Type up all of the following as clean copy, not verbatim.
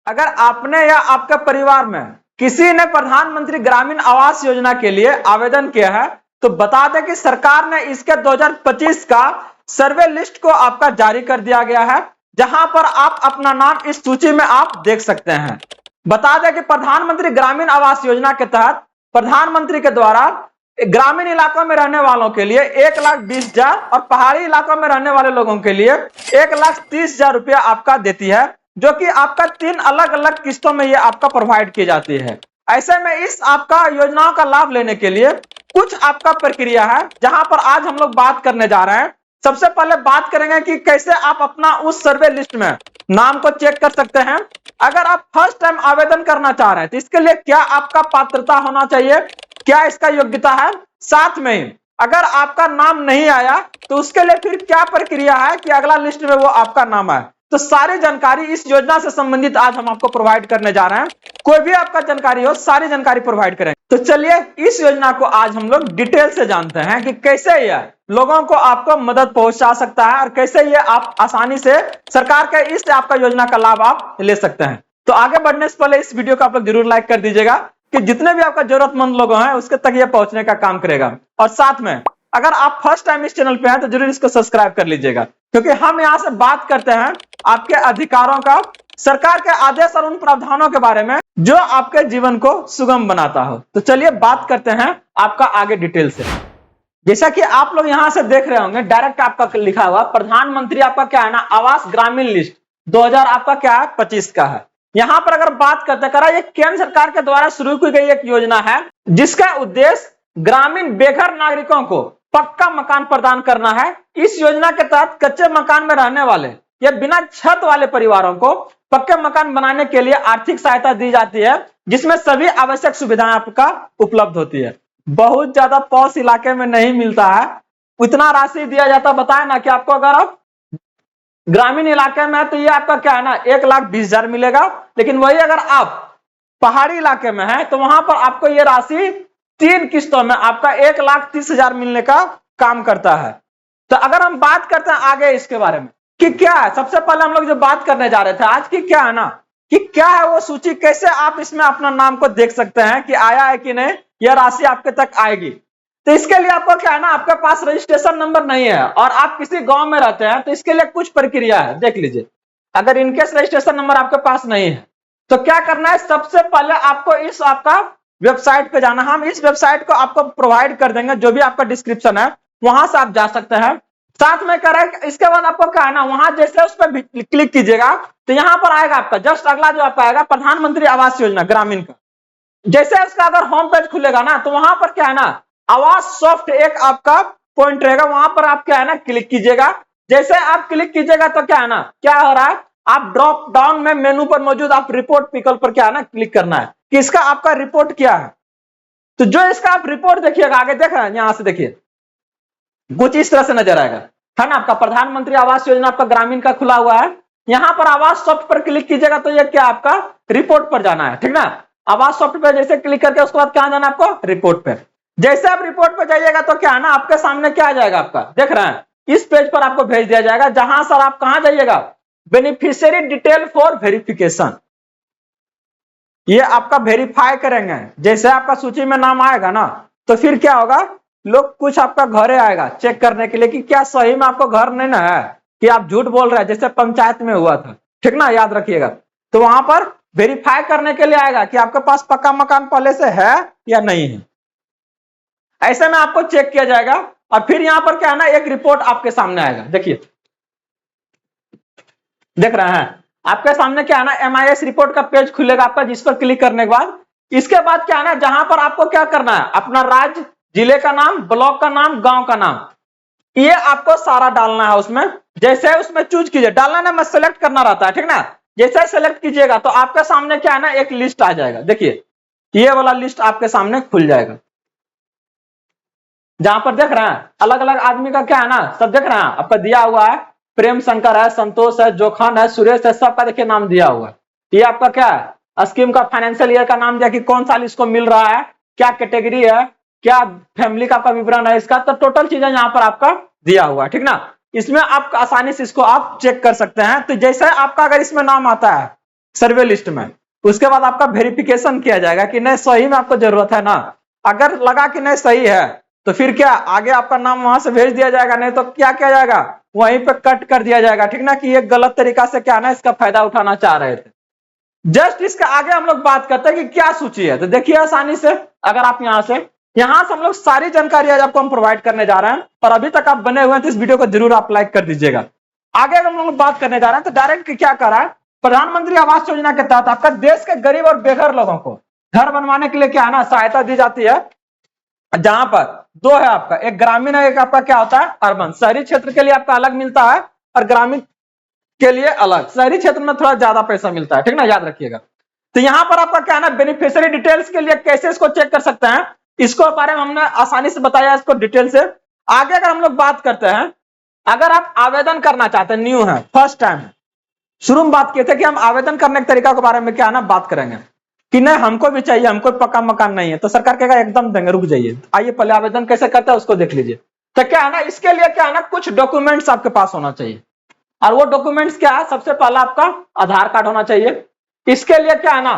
अगर आपने या आपके परिवार में किसी ने प्रधानमंत्री ग्रामीण आवास योजना के लिए आवेदन किया है तो बता दें कि सरकार ने इसके 2025 का सर्वे लिस्ट को आपका जारी कर दिया गया है, जहां पर आप अपना नाम इस सूची में आप देख सकते हैं। बता दें कि प्रधानमंत्री ग्रामीण आवास योजना के तहत प्रधानमंत्री के द्वारा ग्रामीण इलाकों में रहने वालों के लिए 1,20,000 और पहाड़ी इलाकों में रहने वाले लोगों के लिए 1,30,000 रुपया आपका देती है, जो कि आपका 3 अलग अलग किस्तों में ये आपका प्रोवाइड की जाती है। ऐसे में इस आपका योजनाओं का लाभ लेने के लिए कुछ आपका प्रक्रिया है, जहां पर आज हम लोग बात करने जा रहे हैं। सबसे पहले बात करेंगे कि कैसे आप अपना उस सर्वे लिस्ट में नाम को चेक कर सकते हैं। अगर आप फर्स्ट टाइम आवेदन करना चाह रहे हैं तो इसके लिए क्या आपका पात्रता होना चाहिए, क्या इसका योग्यता है, साथ में ही अगर आपका नाम नहीं आया तो उसके लिए फिर क्या प्रक्रिया है कि अगला लिस्ट में वो आपका नाम आए। तो सारी जानकारी इस योजना से संबंधित आज हम आपको प्रोवाइड करने जा रहे हैं। कोई भी आपका जानकारी हो, सारी जानकारी प्रोवाइड करेंगे। तो चलिए इस योजना को आज हम लोग डिटेल से जानते हैं कि कैसे यह लोगों को आपको मदद पहुंचा सकता है और कैसे ये आप आसानी से सरकार के इस आपका योजना का लाभ आप ले सकते हैं। तो आगे बढ़ने से पहले इस वीडियो को आप लोग जरूर लाइक कर दीजिएगा कि जितने भी आपका जरूरतमंद लोग हैं उसके तक ये पहुंचने का काम करेगा। और साथ में अगर आप फर्स्ट टाइम इस चैनल पे हैं तो जरूर इसको सब्सक्राइब कर लीजिएगा, क्योंकि हम यहां से बात करते हैं आपके अधिकारों का, सरकार के आदेश और उन प्रावधानों के बारे में जो आपके जीवन को सुगम बनाता हो। तो चलिए बात करते हैं आपका आगे डिटेल से। जैसा कि आप लोग यहां से देख रहे होंगे, डायरेक्ट आपका लिखा हुआ प्रधानमंत्री आपका क्या है ना आवास ग्रामीण लिस्ट 2000 आपका क्या है 25 का है। यहां पर अगर बात करते करा, ये केंद्र सरकार के द्वारा शुरू की गई एक योजना है जिसका उद्देश्य ग्रामीण बेघर नागरिकों को पक्का मकान प्रदान करना है। इस योजना के तहत कच्चे मकान में रहने वाले या बिना छत वाले परिवारों को पक्के मकान बनाने के लिए आर्थिक सहायता दी जाती है, जिसमें सभी आवश्यक सुविधाएं आपका उपलब्ध होती है। बहुत ज्यादा पॉश इलाके में नहीं मिलता है, उतना राशि दिया जाता। बताए ना कि आपको अगर आप ग्रामीण इलाके में है तो ये आपका क्या है ना 1,20,000 मिलेगा, लेकिन वही अगर आप पहाड़ी इलाके में है तो वहां पर आपको ये राशि 3 किस्तों में आपका 1,30,000 मिलने का काम करता है। तो अगर हम बात करते हैं आगे इसके बारे में कि क्या है, सबसे पहले हम लोग जो बात करने जा रहे थे आज की क्या है ना कि क्या है वो सूची, कैसे आप इसमें अपना नाम को देख सकते हैं कि आया है कि नहीं, यह राशि आपके तक आएगी। तो इसके लिए आपको क्या है ना, आपके पास रजिस्ट्रेशन नंबर नहीं है और आप किसी गांव में रहते हैं तो इसके लिए कुछ प्रक्रिया है, देख लीजिए। अगर इनकेस रजिस्ट्रेशन नंबर आपके पास नहीं है तो क्या करना है, सबसे पहले आपको इस आपका वेबसाइट पे जाना। हम इस वेबसाइट को आपको प्रोवाइड कर देंगे, जो भी आपका डिस्क्रिप्शन है वहां से आप जा सकते हैं। साथ में करें इसके बाद आपको क्या है ना, वहां जैसे उस पर क्लिक कीजिएगा तो यहां पर आएगा आपका जस्ट अगला जो आपका आएगा प्रधानमंत्री आवास योजना ग्रामीण का। जैसे उसका अगर होम पेज खुलेगा ना तो वहां पर क्या है ना आवास सॉफ्ट एक आपका पॉइंट रहेगा, वहां पर आप क्या है ना क्लिक कीजिएगा। जैसे आप क्लिक कीजिएगा तो क्या है ना, क्या हो रहा है, आप ड्रॉप डाउन में मेनू पर मौजूद आप रिपोर्ट विकल्प पर क्या है ना क्लिक करना है कि इसका आपका रिपोर्ट क्या है। तो जो इसका आप रिपोर्ट देखिएगा, आगे देख रहे हैं यहां से देखिए कुछ इस तरह से नजर आएगा, है ना। आपका प्रधानमंत्री आवास योजना आपका ग्रामीण का खुला हुआ है। यहां पर आवास सॉफ्ट पर क्लिक कीजिएगा तो ये क्या आपका रिपोर्ट पर जाना है, ठीक ना। आवास सॉफ्ट पर जैसे क्लिक करके उसके बाद क्या जाना है आपको, रिपोर्ट पे। जैसे आप रिपोर्ट पर जाइएगा तो क्या है ना आपके सामने क्या आ जाएगा, आपका देख रहे हैं इस पेज पर आपको भेज दिया जाएगा, जहां सर आप कहां जाइएगा, बेनिफिशियरी डिटेल फॉर वेरिफिकेशन। ये आपका वेरीफाई करेंगे। जैसे आपका सूची में नाम आएगा ना तो फिर क्या होगा, लोग कुछ आपका घरे आएगा चेक करने के लिए कि क्या सही में आपको घर नहीं ना है कि आप झूठ बोल रहे हैं, जैसे पंचायत में हुआ था, ठीक ना, याद रखिएगा। तो वहां पर वेरीफाई करने के लिए आएगा कि आपके पास पक्का मकान पहले से है या नहीं है। ऐसे में आपको चेक किया जाएगा और फिर यहां पर क्या है ना एक रिपोर्ट आपके सामने आएगा। देखिए देख रहे हैं आपके सामने क्या है ना MIS रिपोर्ट का पेज खुलेगा आपका, जिस पर क्लिक करने के बाद इसके बाद क्या है ना, जहां पर आपको क्या करना है, अपना राज्य, जिले का नाम, ब्लॉक का नाम, गांव का नाम, ये आपको सारा डालना है उसमें। जैसे उसमें चूज कीजिए, डालना ना मत, सेलेक्ट करना रहता है, ठीक ना। जैसे सेलेक्ट कीजिएगा तो आपके सामने क्या है ना एक लिस्ट आ जाएगा। देखिए ये वाला लिस्ट आपके सामने खुल जाएगा, जहां पर देख रहे हैं अलग अलग आदमी का क्या है ना सब देख रहे हैं आपका दिया हुआ है, प्रेम शंकर है, संतोष है, जोखन है, सुरेश है, सबका देखिए नाम दिया हुआ है। ये आपका क्या है, स्कीम का फाइनेंशियल ईयर का नाम दिया कि कौन साल इसको मिल रहा है, क्या कैटेगरी है, क्या फैमिली का आपका विवरण है इसका, तो टोटल चीजें यहाँ पर आपका दिया हुआ है, ठीक ना। इसमें आप आसानी से इसको आप चेक कर सकते हैं। तो जैसे आपका अगर इसमें नाम आता है, सर्वे लिस्ट में। उसके बाद आपका वेरिफिकेशन किया जाएगा कि नहीं सही में आपको जरूरत है ना। अगर लगा कि नहीं सही है तो फिर क्या आगे आपका नाम वहां से भेज दिया जाएगा, नहीं तो क्या किया जाएगा वहीं पे कट कर दिया जाएगा, ठीक ना, कि ये गलत तरीका से क्या ना इसका फायदा उठाना चाह रहे थे। जस्ट इसके आगे हम लोग बात करते हैं कि क्या सूची है। तो देखिए आसानी से, अगर आप यहां से हम लोग सारी जानकारी आज आपको हम प्रोवाइड करने जा रहे हैं, और अभी तक आप बने हुए हैं तो इस वीडियो को जरूर आप लाइक कर दीजिएगा। आगे अगर हम लोग बात करने जा रहे हैं तो डायरेक्ट क्या कर रहा है, प्रधानमंत्री आवास योजना के तहत आपका देश के गरीब और बेघर लोगों को घर बनवाने के लिए क्या है ना सहायता दी जाती है, जहां पर दो है आपका, एक ग्रामीण है, एक आपका क्या होता है अर्बन। शहरी क्षेत्र के लिए आपका अलग मिलता है और ग्रामीण के लिए अलग। शहरी क्षेत्र में थोड़ा ज्यादा पैसा मिलता है, ठीक ना, याद रखिएगा। तो यहां पर आपका क्या है ना बेनिफिशियरी डिटेल्स के लिए कैसे इसको चेक कर सकते हैं, इसको बारे में हमने आसानी से बताया इसको डिटेल से। आगे अगर हम लोग बात करते हैं, अगर आप आवेदन करना चाहते हैं, न्यू है, फर्स्ट टाइम है, शुरू में बात किए थे कि हम आवेदन करने के तरीका के बारे में क्या है ना बात करेंगे कि नहीं हमको भी चाहिए, हमको पक्का मकान नहीं है, तो सरकार कहेगा एकदम देंगे, रुक जाइए, आइए पहले आवेदन कैसे करते हैं उसको देख लीजिए। तो क्या है ना इसके लिए क्या है ना कुछ डॉक्यूमेंट्स आपके पास होना चाहिए, और वो डॉक्यूमेंट्स क्या है, सबसे पहला आपका आधार कार्ड होना चाहिए। इसके लिए क्या है ना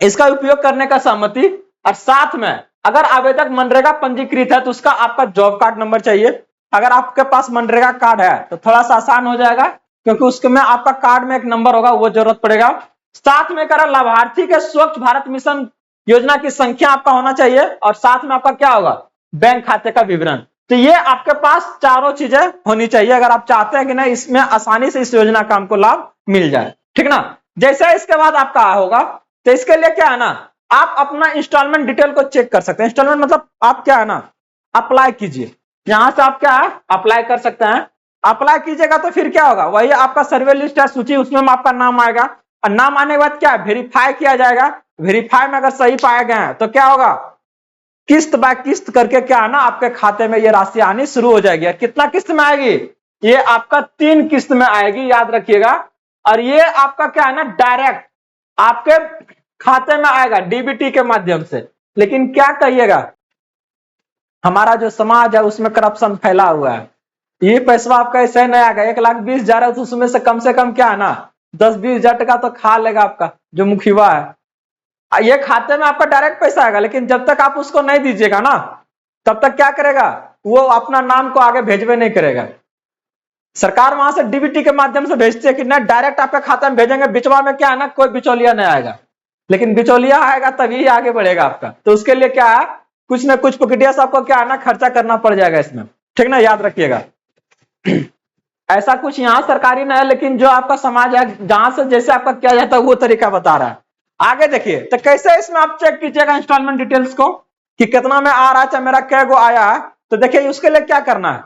इसका उपयोग करने का सहमति, और साथ में अगर आवेदक मनरेगा पंजीकृत है तो उसका आपका जॉब कार्ड नंबर चाहिए। अगर आपके पास मनरेगा कार्ड है तो थोड़ा सा आसान हो जाएगा, क्योंकि उसके में आपका कार्ड में एक नंबर होगा, वो जरूरत पड़ेगा। साथ में करा लाभार्थी के स्वच्छ भारत मिशन योजना की संख्या आपका होना चाहिए, और साथ में आपका क्या होगा बैंक खाते का विवरण। तो ये आपके पास चारों चीजें होनी चाहिए अगर आप चाहते हैं कि ना इसमें आसानी से इस योजना का हमको लाभ मिल जाए, ठीक ना। जैसे इसके बाद आपका होगा तो इसके लिए क्या है ना आप अपना इंस्टॉलमेंट डिटेल को चेक कर सकते हैं। इंस्टॉलमेंट मतलब आप क्या है ना अप्लाई कीजिए, यहां से आप क्या है अप्लाई कर सकते हैं। अप्लाई कीजिएगा तो फिर क्या होगा, वही आपका सर्वे लिस्ट है सूची, उसमें आपका नाम आएगा, और नाम आने के बाद क्या है वेरीफाई किया जाएगा। वेरीफाई में अगर सही पाया गया है तो क्या होगा किस्त बाय किस्त करके क्या है ना आपके खाते में ये राशि आनी शुरू हो जाएगी। कितना किस्त में आएगी, ये आपका 3 किस्त में आएगी, याद रखिएगा। और ये आपका क्या है ना डायरेक्ट आपके खाते में आएगा डीबीटी के माध्यम से। लेकिन क्या कहिएगा हमारा जो समाज है उसमें करप्शन फैला हुआ है, ये पैसा आपका ऐसे नहीं आएगा। 1,20,000 है तो उसमें से कम क्या है ना 10-20 हजार टका तो खा लेगा आपका जो मुखिया है। ये खाते में आपका डायरेक्ट पैसा आएगा, लेकिन जब तक आप उसको नहीं दीजिएगा ना तब तक क्या करेगा वो अपना नाम को आगे भेजवे नहीं करेगा। सरकार वहां से डीबीटी के माध्यम से भेजती है कि ना डायरेक्ट आपके खाते में भेजेंगे, बिचवा में क्या है ना कोई बिचौलिया नहीं आएगा, लेकिन बिचौलिया आएगा तभी आगे बढ़ेगा आपका। तो उसके लिए क्या है कुछ ना कुछ पॉकेटिया से आपको क्या है ना खर्चा करना पड़ जाएगा इसमें, ठीक ना, याद रखिएगा। ऐसा कुछ यहाँ सरकारी नहीं है, लेकिन जो आपका समाज है जहां से जैसे आपका किया जाता है वो तरीका बता रहा है। आगे देखिए तो कैसे इसमें आप चेक कीजिएगा इंस्टॉलमेंट डिटेल्स को कि कितना में आ रहा है, चाहे मेरा कै गो आया है। तो देखिए उसके लिए क्या करना है,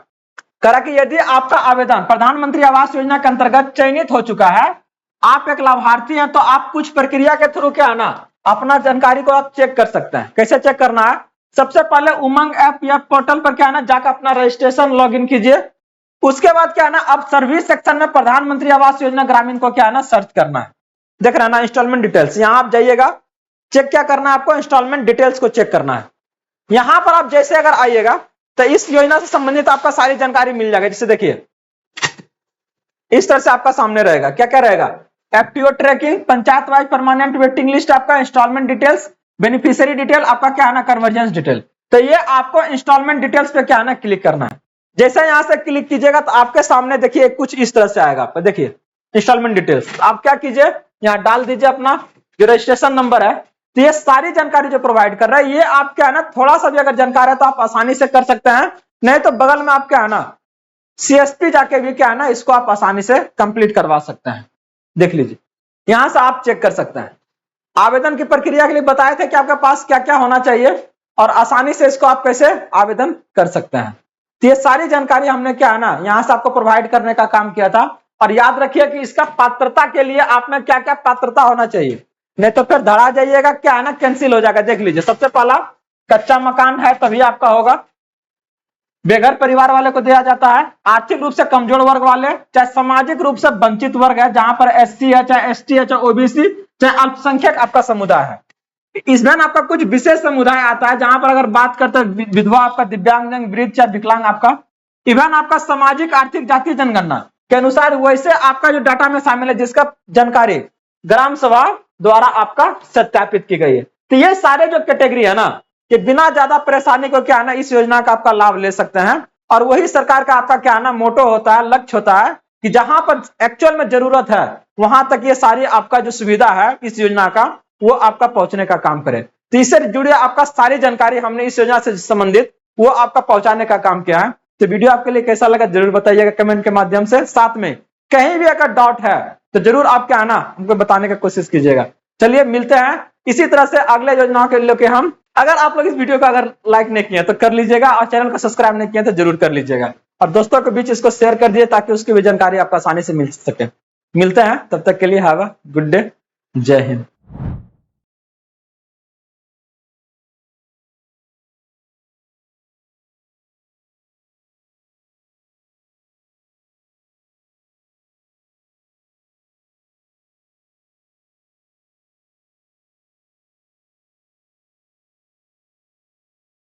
करा कि यदि आपका आवेदन प्रधानमंत्री आवास योजना के अंतर्गत चयनित हो चुका है, आप एक लाभार्थी हैं, तो आप कुछ प्रक्रिया के थ्रू क्या है ना अपना जानकारी को आप चेक कर सकते हैं। कैसे चेक करना है, सबसे पहले उमंग ऐप या पोर्टल पर क्या है ना जाकर अपना रजिस्ट्रेशन लॉगिन कीजिए। उसके बाद क्या है ना अब सर्विस सेक्शन में प्रधानमंत्री आवास योजना ग्रामीण को क्या है ना सर्च करना है। देख रहे हैं ना इंस्टॉलमेंट डिटेल्स, यहां आप जाइएगा, चेक क्या करना है आपको इंस्टॉलमेंट डिटेल्स को चेक करना है। यहां पर आप जैसे अगर आइएगा तो इस योजना से संबंधित आपका सारी जानकारी मिल जाएगा। जैसे देखिए इस तरह से आपका सामने रहेगा, क्या क्या रहेगा, FTO tracking, panchayat wise permanent waiting list, आपका इंस्टॉलमेंट डिटेल्स, बेनिफिशियरी डिटेल, आपका क्या है ना कन्वर्जेंस डिटेल। तो ये आपको इंस्टॉलमेंट डिटेल्स पे क्या है ना क्लिक करना है। जैसे यहां से क्लिक कीजिएगा तो आपके सामने देखिए कुछ इस तरह से आएगा आपका, देखिए इंस्टॉलमेंट डिटेल्स। आप क्या कीजिए यहाँ डाल दीजिए अपना जो रजिस्ट्रेशन नंबर है। तो ये सारी जानकारी जो प्रोवाइड कर रहा है ये आप क्या है ना थोड़ा सा भी अगर जानकारी है तो आप आसानी से कर सकते हैं, नहीं तो बगल में आप क्या है ना सीएसपी जाके भी क्या है ना इसको आप आसानी से कंप्लीट करवा सकते हैं। देख लीजिए यहां से आप चेक कर सकते हैं। आवेदन की प्रक्रिया के लिए बताए थे कि आपके पास क्या क्या होना चाहिए और आसानी से इसको आप कैसे आवेदन कर सकते हैं। तो ये सारी जानकारी हमने क्या है ना यहां से आपको प्रोवाइड करने का काम किया था। और याद रखिए कि इसका पात्रता के लिए आप में क्या क्या पात्रता होना चाहिए, नहीं तो फिर धड़ा जाइएगा क्या है ना कैंसिल हो जाएगा। देख लीजिए सबसे पहला कच्चा मकान है तभी आपका होगा, बेघर परिवार वाले को दिया जाता है, आर्थिक रूप से कमजोर वर्ग वाले, चाहे सामाजिक रूप से वंचित वर्ग है जहां पर एससी है चाहे एसटी है चाहे ओबीसी चाहे अल्पसंख्यक आपका समुदाय है। इसमें आपका कुछ विशेष समुदाय आता है जहां पर अगर बात करते हैं विधवा, आपका दिव्यांगजन, वृद्ध चाहे विकलांग, आपका इवन आपका सामाजिक आर्थिक जाति जनगणना के अनुसार वैसे आपका जो डाटा में शामिल है जिसका जानकारी ग्राम सभा द्वारा आपका सत्यापित की गई है। तो ये सारे जो कैटेगरी है ना, कि बिना ज्यादा परेशानी को क्या है ना इस योजना का आपका लाभ ले सकते हैं। और वही सरकार का आपका क्या है ना मोटो होता है, लक्ष्य होता है कि जहां पर एक्चुअल में जरूरत है वहां तक ये सारी आपका जो सुविधा है इस योजना का वो आपका पहुंचने का काम करे। तो इससे जुड़े आपका सारी जानकारी हमने इस योजना से संबंधित वो आपका पहुंचाने का काम किया है। तो वीडियो आपके लिए कैसा लगा जरूर बताइएगा कमेंट के माध्यम से। साथ में कहीं भी अगर डाउट है तो जरूर आप क्या है ना हमको बताने की कोशिश कीजिएगा। चलिए मिलते हैं इसी तरह से अगले योजनाओं के लिए। हम अगर आप लोग इस वीडियो को अगर लाइक नहीं किए तो कर लीजिएगा और चैनल को सब्सक्राइब नहीं किया तो जरूर कर लीजिएगा और दोस्तों के बीच इसको शेयर कर दिए ताकि उसकी भी जानकारी आपको आसानी से मिल सके। मिलते हैं तब तक के लिए हैव अ गुड डे। जय हिंद।